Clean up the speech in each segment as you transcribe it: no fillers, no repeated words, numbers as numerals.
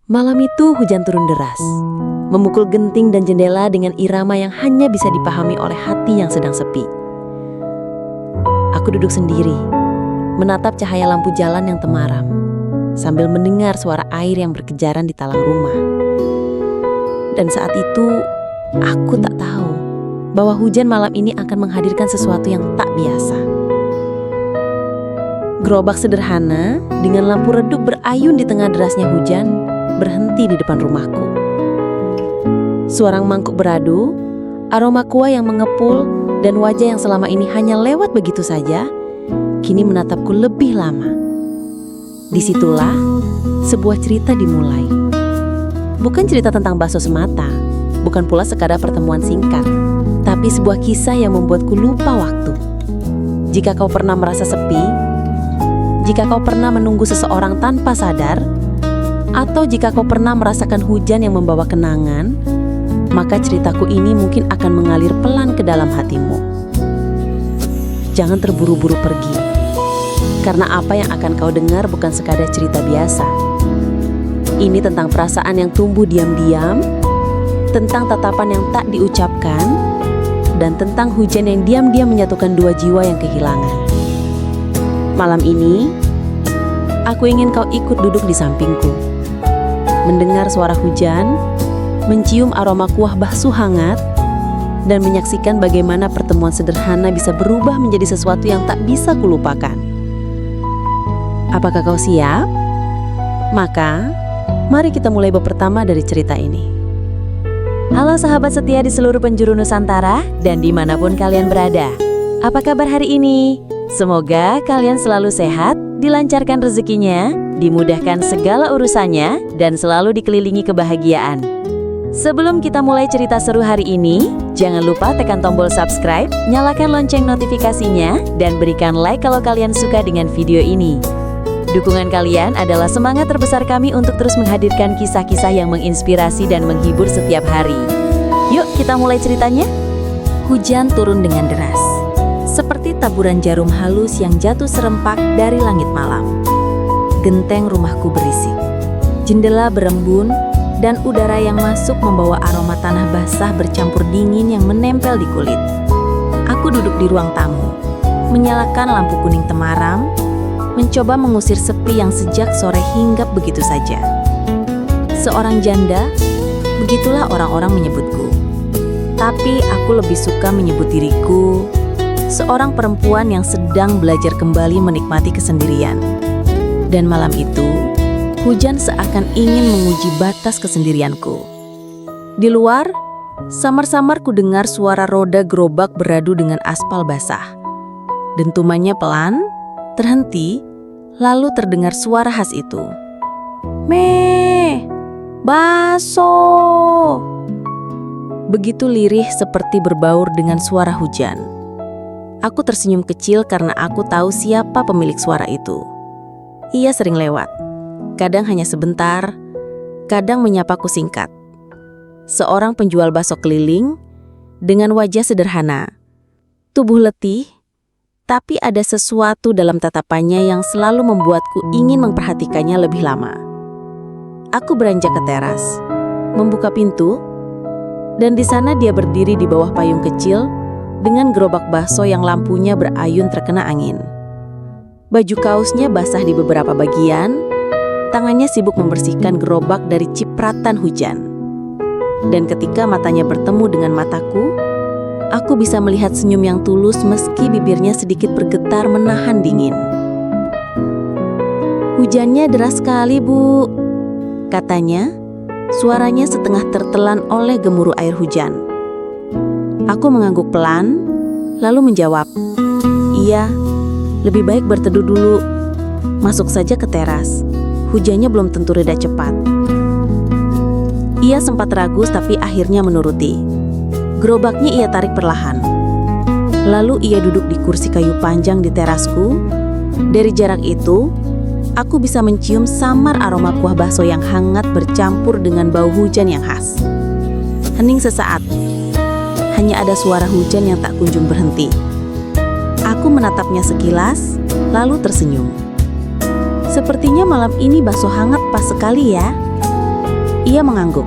Malam itu hujan turun deras, memukul genting dan jendela dengan irama yang hanya bisa dipahami oleh hati yang sedang sepi. Aku duduk sendiri, menatap cahaya lampu jalan yang temaram, sambil mendengar suara air yang berkejaran di talang rumah. Dan saat itu, aku tak tahu bahwa hujan malam ini akan menghadirkan sesuatu yang tak biasa. Gerobak sederhana dengan lampu redup berayun di tengah derasnya hujan berhenti di depan rumahku. Suarang mangkuk beradu, aroma kuah yang mengepul, dan wajah yang selama ini hanya lewat begitu saja, kini menatapku lebih lama. Disitulah sebuah cerita dimulai. Bukan cerita tentang bakso semata, bukan pula sekadar pertemuan singkat, tapi sebuah kisah yang membuatku lupa waktu. Jika kau pernah merasa sepi, jika kau pernah menunggu seseorang tanpa sadar, atau jika kau pernah merasakan hujan yang membawa kenangan, maka ceritaku ini mungkin akan mengalir pelan ke dalam hatimu. Jangan terburu-buru pergi, karena apa yang akan kau dengar bukan sekadar cerita biasa. Ini tentang perasaan yang tumbuh diam-diam, tentang tatapan yang tak diucapkan, dan tentang hujan yang diam-diam menyatukan dua jiwa yang kehilangan. Malam ini, aku ingin kau ikut duduk di sampingku, mendengar suara hujan, mencium aroma kuah bakso hangat, dan menyaksikan bagaimana pertemuan sederhana bisa berubah menjadi sesuatu yang tak bisa kulupakan. Apakah kau siap? Maka, mari kita mulai bab pertama dari cerita ini. Halo sahabat setia di seluruh penjuru Nusantara dan dimanapun kalian berada. Apa kabar hari ini? Semoga kalian selalu sehat, dilancarkan rezekinya, dimudahkan segala urusannya, dan selalu dikelilingi kebahagiaan. Sebelum kita mulai cerita seru hari ini, jangan lupa tekan tombol subscribe, nyalakan lonceng notifikasinya, dan berikan like kalau kalian suka dengan video ini. Dukungan kalian adalah semangat terbesar kami untuk terus menghadirkan kisah-kisah yang menginspirasi dan menghibur setiap hari. Yuk kita mulai ceritanya. Hujan turun dengan deras, seperti taburan jarum halus yang jatuh serempak dari langit malam. Genteng rumahku berisik, jendela berembun, dan udara yang masuk membawa aroma tanah basah bercampur dingin yang menempel di kulit. Aku duduk di ruang tamu, menyalakan lampu kuning temaram, mencoba mengusir sepi yang sejak sore hinggap begitu saja. Seorang janda, begitulah orang-orang menyebutku. Tapi aku lebih suka menyebut diriku seorang perempuan yang sedang belajar kembali menikmati kesendirian. Dan malam itu, hujan seakan ingin menguji batas kesendirianku. Di luar, samar-samar ku dengar suara roda gerobak beradu dengan aspal basah. Dentumannya pelan, terhenti, lalu terdengar suara khas itu. "Meh, bakso!" Begitu lirih seperti berbaur dengan suara hujan. Aku tersenyum kecil karena aku tahu siapa pemilik suara itu. Ia sering lewat, kadang hanya sebentar, kadang menyapaku singkat. Seorang penjual bakso keliling dengan wajah sederhana, tubuh letih, tapi ada sesuatu dalam tatapannya yang selalu membuatku ingin memperhatikannya lebih lama. Aku beranjak ke teras, membuka pintu, dan di sana dia berdiri di bawah payung kecil dengan gerobak bakso yang lampunya berayun terkena angin. Baju kaosnya basah di beberapa bagian, tangannya sibuk membersihkan gerobak dari cipratan hujan. Dan ketika matanya bertemu dengan mataku, aku bisa melihat senyum yang tulus meski bibirnya sedikit bergetar menahan dingin. "Hujannya deras sekali, Bu," katanya, suaranya setengah tertelan oleh gemuruh air hujan. Aku mengangguk pelan, lalu menjawab, "Iya, lebih baik berteduh dulu. Masuk saja ke teras. Hujannya belum tentu reda cepat." Ia sempat ragu tapi akhirnya menuruti. Gerobaknya ia tarik perlahan. Lalu ia duduk di kursi kayu panjang di terasku. Dari jarak itu, aku bisa mencium samar aroma kuah bakso yang hangat bercampur dengan bau hujan yang khas. Hening sesaat. Hanya ada suara hujan yang tak kunjung berhenti. Aku menatapnya sekilas, lalu tersenyum. "Sepertinya malam ini bakso hangat pas sekali ya." Ia mengangguk.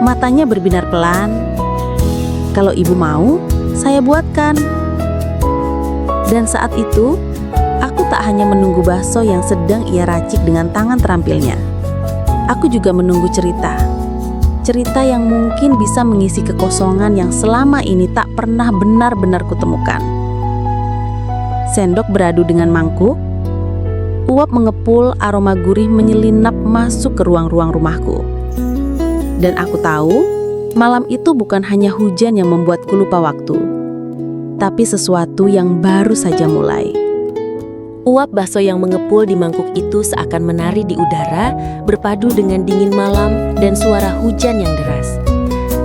Matanya berbinar pelan. Kalau ibu mau, saya buatkan. Dan saat itu, aku tak hanya menunggu bakso yang sedang ia racik dengan tangan terampilnya. Aku juga menunggu cerita. Cerita yang mungkin bisa mengisi kekosongan yang selama ini tak pernah benar-benar kutemukan. Sendok beradu dengan mangkuk. Uap mengepul, aroma gurih menyelinap masuk ke ruang-ruang rumahku. Dan aku tahu, malam itu bukan hanya hujan yang membuatku lupa waktu, tapi sesuatu yang baru saja mulai. Uap bakso yang mengepul di mangkuk itu seakan menari di udara, berpadu dengan dingin malam dan suara hujan yang deras.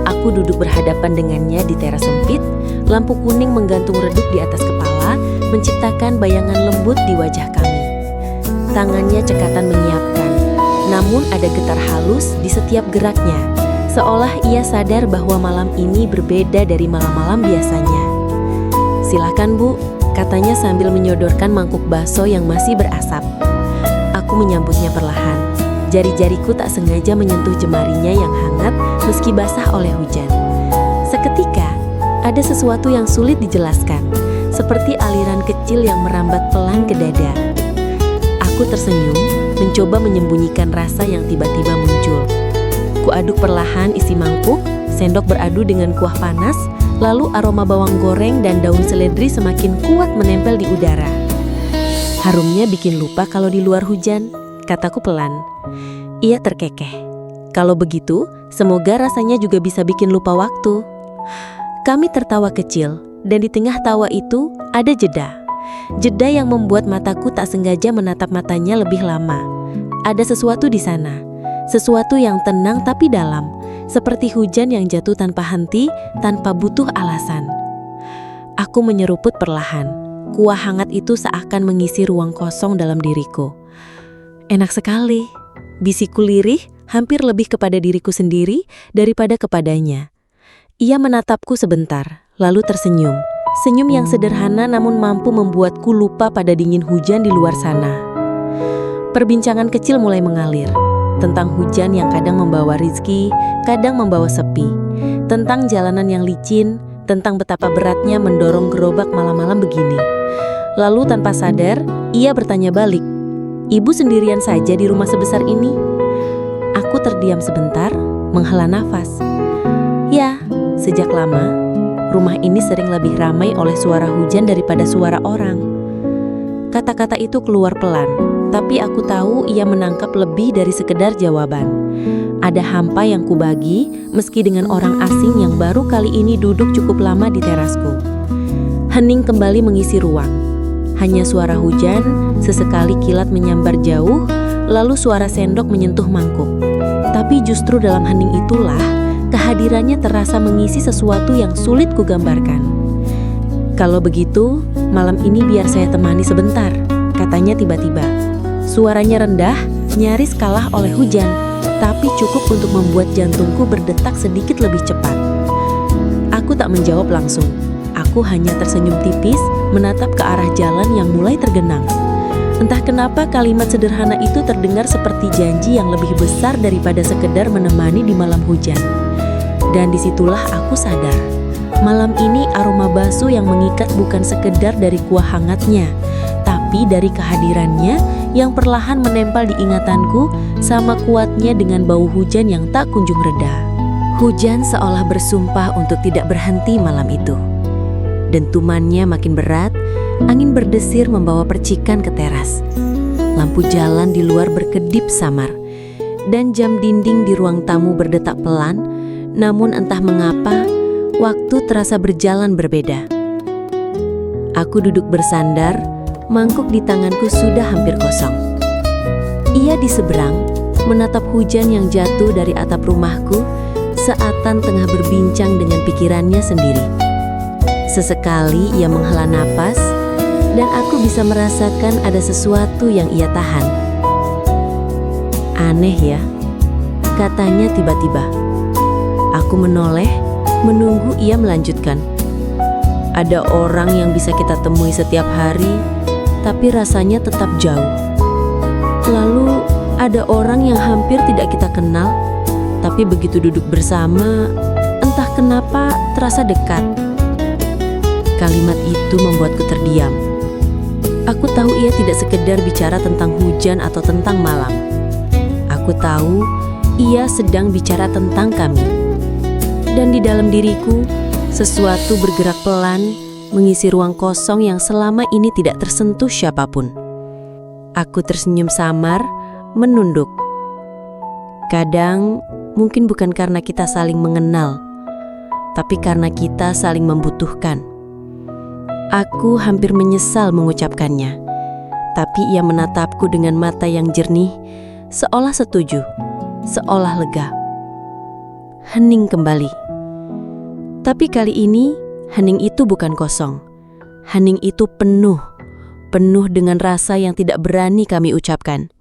Aku duduk berhadapan dengannya di teras sempit, lampu kuning menggantung redup di atas kepala, menciptakan bayangan lembut di wajah kami. Tangannya cekatan menyiapkan, namun ada getar halus di setiap geraknya, seolah ia sadar bahwa malam ini berbeda dari malam-malam biasanya. "Silakan, Bu," katanya sambil menyodorkan mangkuk bakso yang masih berasap. Aku menyambutnya perlahan. Jari-jariku tak sengaja menyentuh jemarinya yang hangat meski basah oleh hujan. Seketika, ada sesuatu yang sulit dijelaskan, seperti aliran kecil yang merambat pelan ke dada. Aku tersenyum, mencoba menyembunyikan rasa yang tiba-tiba muncul. Kuaduk perlahan isi mangkuk, sendok beradu dengan kuah panas, lalu aroma bawang goreng dan daun seledri semakin kuat menempel di udara. "Harumnya bikin lupa kalau di luar hujan," kataku pelan. Ia terkekeh. "Kalau begitu, semoga rasanya juga bisa bikin lupa waktu." Kami tertawa kecil, dan di tengah tawa itu ada jeda. Jeda yang membuat mataku tak sengaja menatap matanya lebih lama. Ada sesuatu di sana, sesuatu yang tenang tapi dalam, seperti hujan yang jatuh tanpa henti, tanpa butuh alasan. Aku menyeruput perlahan. Kuah hangat itu seakan mengisi ruang kosong dalam diriku. "Enak sekali," bisikku lirih, hampir lebih kepada diriku sendiri daripada kepadanya. Ia menatapku sebentar, lalu tersenyum. Senyum yang sederhana namun mampu membuatku lupa pada dingin hujan di luar sana. Perbincangan kecil mulai mengalir. Tentang hujan yang kadang membawa rizki, kadang membawa sepi. Tentang jalanan yang licin, tentang betapa beratnya mendorong gerobak malam-malam begini. Lalu tanpa sadar, ia bertanya balik, "Ibu sendirian saja di rumah sebesar ini?" Aku terdiam sebentar, menghela nafas. "Ya, sejak lama. Rumah ini sering lebih ramai oleh suara hujan daripada suara orang." Kata-kata itu keluar pelan, tapi aku tahu ia menangkap lebih dari sekedar jawaban. Ada hampa yang kubagi, meski dengan orang asing yang baru kali ini duduk cukup lama di terasku. Hening kembali mengisi ruang. Hanya suara hujan, sesekali kilat menyambar jauh, lalu suara sendok menyentuh mangkuk. Tapi justru dalam hening itulah, kehadirannya terasa mengisi sesuatu yang sulit kugambarkan. "Kalau begitu, malam ini biar saya temani sebentar," katanya tiba-tiba. Suaranya rendah, nyaris kalah oleh hujan, tapi cukup untuk membuat jantungku berdetak sedikit lebih cepat. Aku tak menjawab langsung. Aku hanya tersenyum tipis, menatap ke arah jalan yang mulai tergenang. Entah kenapa kalimat sederhana itu terdengar seperti janji yang lebih besar daripada sekedar menemani di malam hujan. Dan disitulah aku sadar, malam ini aroma bakso yang mengikat bukan sekedar dari kuah hangatnya, tapi dari kehadirannya yang perlahan menempel di ingatanku sama kuatnya dengan bau hujan yang tak kunjung reda. Hujan seolah bersumpah untuk tidak berhenti malam itu. Dentumannya makin berat, angin berdesir membawa percikan ke teras. Lampu jalan di luar berkedip samar, dan jam dinding di ruang tamu berdetak pelan. Namun entah mengapa, waktu terasa berjalan berbeda. Aku duduk bersandar, mangkuk di tanganku sudah hampir kosong. Ia di seberang, menatap hujan yang jatuh dari atap rumahku, seatan tengah berbincang dengan pikirannya sendiri. Sesekali ia menghela napas, dan aku bisa merasakan ada sesuatu yang ia tahan. "Aneh ya," katanya tiba-tiba. Aku menoleh, menunggu ia melanjutkan. "Ada orang yang bisa kita temui setiap hari, tapi rasanya tetap jauh. Lalu ada orang yang hampir tidak kita kenal, Tapi begitu duduk bersama, entah kenapa terasa dekat. Kalimat itu membuatku terdiam. Aku tahu ia tidak sekedar bicara tentang hujan atau tentang malam. Aku tahu ia sedang bicara tentang kami. Dan di dalam diriku, sesuatu bergerak pelan, mengisi ruang kosong yang selama ini tidak tersentuh siapapun. Aku tersenyum samar, menunduk. Kadang, mungkin bukan karena kita saling mengenal, tapi karena kita saling membutuhkan. Aku hampir menyesal mengucapkannya, tapi ia menatapku dengan mata yang jernih, seolah setuju, seolah lega. Hening kembali. Tapi kali ini, hening itu bukan kosong. Hening itu penuh dengan rasa yang tidak berani kami ucapkan.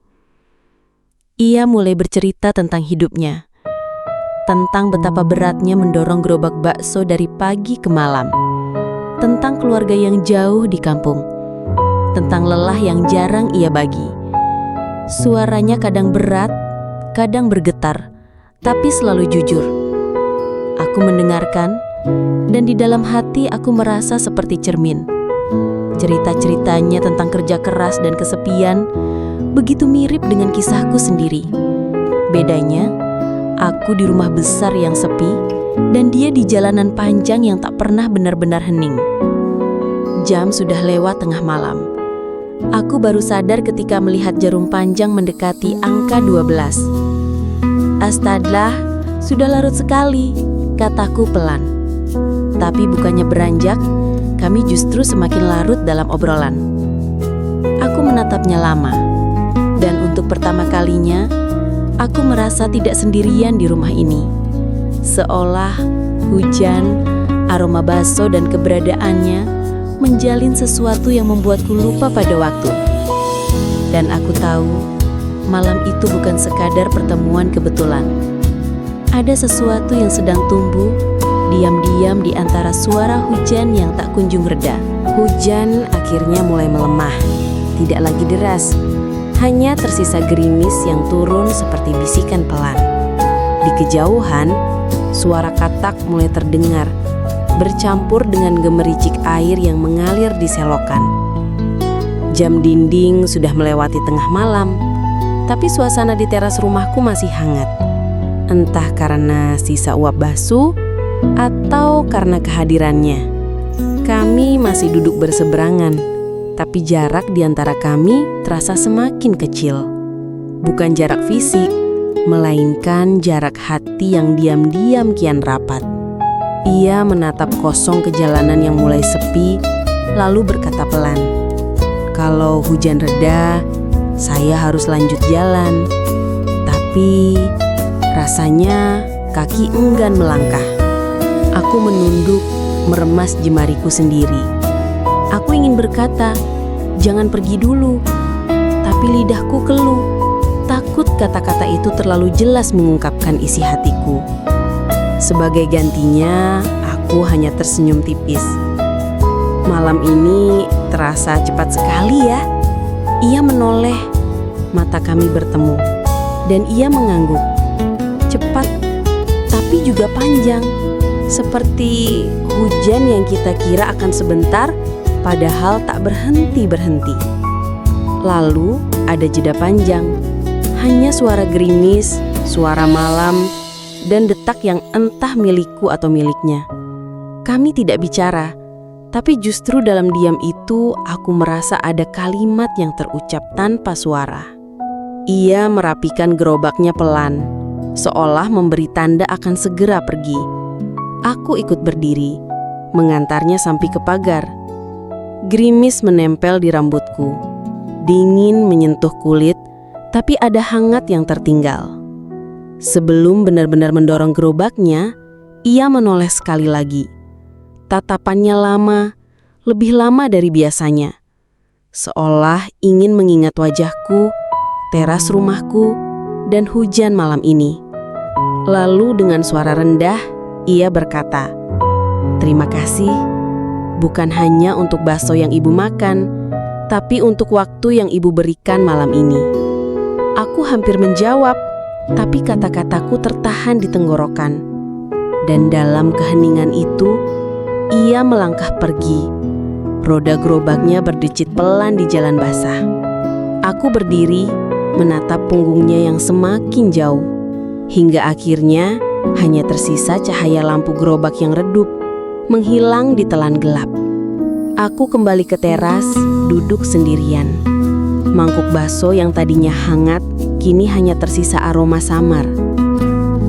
Ia mulai bercerita tentang hidupnya, tentang betapa beratnya mendorong gerobak bakso dari pagi ke malam, tentang keluarga yang jauh di kampung, tentang lelah yang jarang ia bagi. Suaranya kadang berat, kadang bergetar, tapi selalu jujur. Aku mendengarkan, dan di dalam hati aku merasa seperti cermin. Cerita-ceritanya tentang kerja keras dan kesepian begitu mirip dengan kisahku sendiri. Bedanya, aku di rumah besar yang sepi dan dia di jalanan panjang yang tak pernah benar-benar hening. Jam sudah lewat tengah malam. Aku baru sadar ketika melihat jarum panjang mendekati angka 12. Astagfirullah, sudah larut sekali, kataku pelan. Tapi bukannya beranjak, kami justru semakin larut dalam obrolan. Aku menatapnya lama. Dan untuk pertama kalinya, aku merasa tidak sendirian di rumah ini. Seolah hujan, aroma bakso dan keberadaannya menjalin sesuatu yang membuatku lupa pada waktu. Dan aku tahu, malam itu bukan sekadar pertemuan kebetulan. Ada sesuatu yang sedang tumbuh, diam-diam di antara suara hujan yang tak kunjung reda. Hujan akhirnya mulai melemah, tidak lagi deras. Hanya tersisa gerimis yang turun seperti bisikan pelan. Di kejauhan, suara katak mulai terdengar, bercampur dengan gemericik air yang mengalir di selokan. Jam dinding sudah melewati tengah malam, tapi suasana di teras rumahku masih hangat. Entah karena sisa uap bakso atau karena kehadirannya. Kami masih duduk berseberangan. Tapi jarak di antara kami terasa semakin kecil. Bukan jarak fisik, melainkan jarak hati yang diam-diam kian rapat. Ia menatap kosong ke jalanan yang mulai sepi, lalu berkata pelan, "Kalau hujan reda, saya harus lanjut jalan. Tapi rasanya kaki enggan melangkah." Aku menunduk, meremas jemariku sendiri. Aku ingin berkata, "Jangan pergi dulu." Tapi lidahku keluh. Takut kata-kata itu terlalu jelas mengungkapkan isi hatiku. Sebagai gantinya, aku hanya tersenyum tipis. Malam ini terasa cepat sekali ya. Ia menoleh, mata kami bertemu. Dan ia mengangguk. Cepat, tapi juga panjang. Seperti hujan yang kita kira akan sebentar, padahal tak berhenti-berhenti. Lalu ada jeda panjang, hanya suara gerimis, suara malam, dan detak yang entah milikku atau miliknya. Kami tidak bicara, tapi justru dalam diam itu aku merasa ada kalimat yang terucap tanpa suara. Ia merapikan gerobaknya pelan, seolah memberi tanda akan segera pergi. Aku ikut berdiri, mengantarnya sampai ke pagar. Gerimis menempel di rambutku, dingin menyentuh kulit, tapi ada hangat yang tertinggal. Sebelum benar-benar mendorong gerobaknya, ia menoleh sekali lagi. Tatapannya lama, lebih lama dari biasanya. Seolah ingin mengingat wajahku, teras rumahku, dan hujan malam ini. Lalu dengan suara rendah, ia berkata, "Terima kasih. Bukan hanya untuk bakso yang ibu makan, tapi untuk waktu yang ibu berikan malam ini." Aku hampir menjawab, tapi kata-kataku tertahan di tenggorokan. Dan dalam keheningan itu, ia melangkah pergi. Roda gerobaknya berdecit pelan di jalan basah. Aku berdiri, menatap punggungnya yang semakin jauh. Hingga akhirnya hanya tersisa cahaya lampu gerobak yang redup, menghilang di telan gelap. Aku kembali ke teras, duduk sendirian. Mangkuk bakso yang tadinya hangat, kini hanya tersisa aroma samar.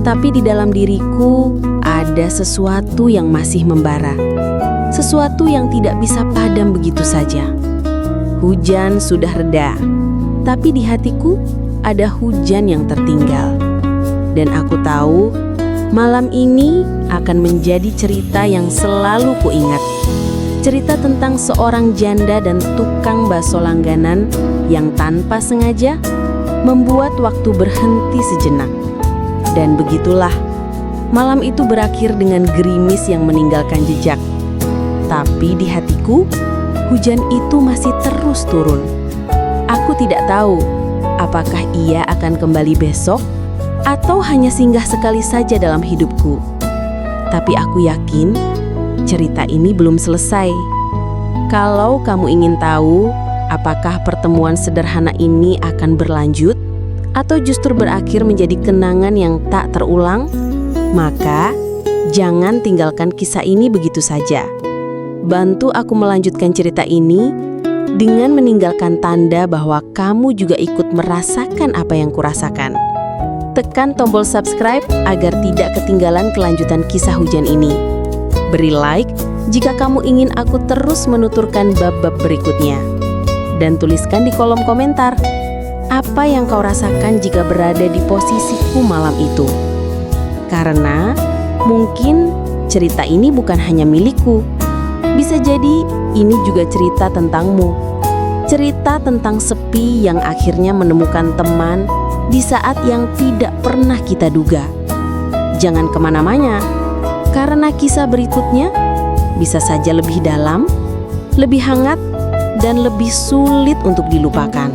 Tapi di dalam diriku ada sesuatu yang masih membara. Sesuatu yang tidak bisa padam begitu saja. Hujan sudah reda, tapi di hatiku ada hujan yang tertinggal. Dan aku tahu malam ini akan menjadi cerita yang selalu kuingat. Cerita tentang seorang janda dan tukang bakso langganan yang tanpa sengaja membuat waktu berhenti sejenak. Dan begitulah, malam itu berakhir dengan gerimis yang meninggalkan jejak. Tapi di hatiku, hujan itu masih terus turun. Aku tidak tahu apakah ia akan kembali besok atau hanya singgah sekali saja dalam hidupku. Tapi aku yakin cerita ini belum selesai. Kalau kamu ingin tahu apakah pertemuan sederhana ini akan berlanjut atau justru berakhir menjadi kenangan yang tak terulang, maka jangan tinggalkan kisah ini begitu saja. Bantu aku melanjutkan cerita ini dengan meninggalkan tanda bahwa kamu juga ikut merasakan apa yang kurasakan. Tekan tombol subscribe agar tidak ketinggalan kelanjutan kisah hujan ini. Beri like jika kamu ingin aku terus menuturkan bab-bab berikutnya. Dan tuliskan di kolom komentar apa yang kau rasakan jika berada di posisiku malam itu. Karena mungkin cerita ini bukan hanya milikku. Bisa jadi ini juga cerita tentangmu. Cerita tentang sepi yang akhirnya menemukan teman di saat yang tidak pernah kita duga. Jangan kemana-mana, karena kisah berikutnya bisa saja lebih dalam, lebih hangat, dan lebih sulit untuk dilupakan.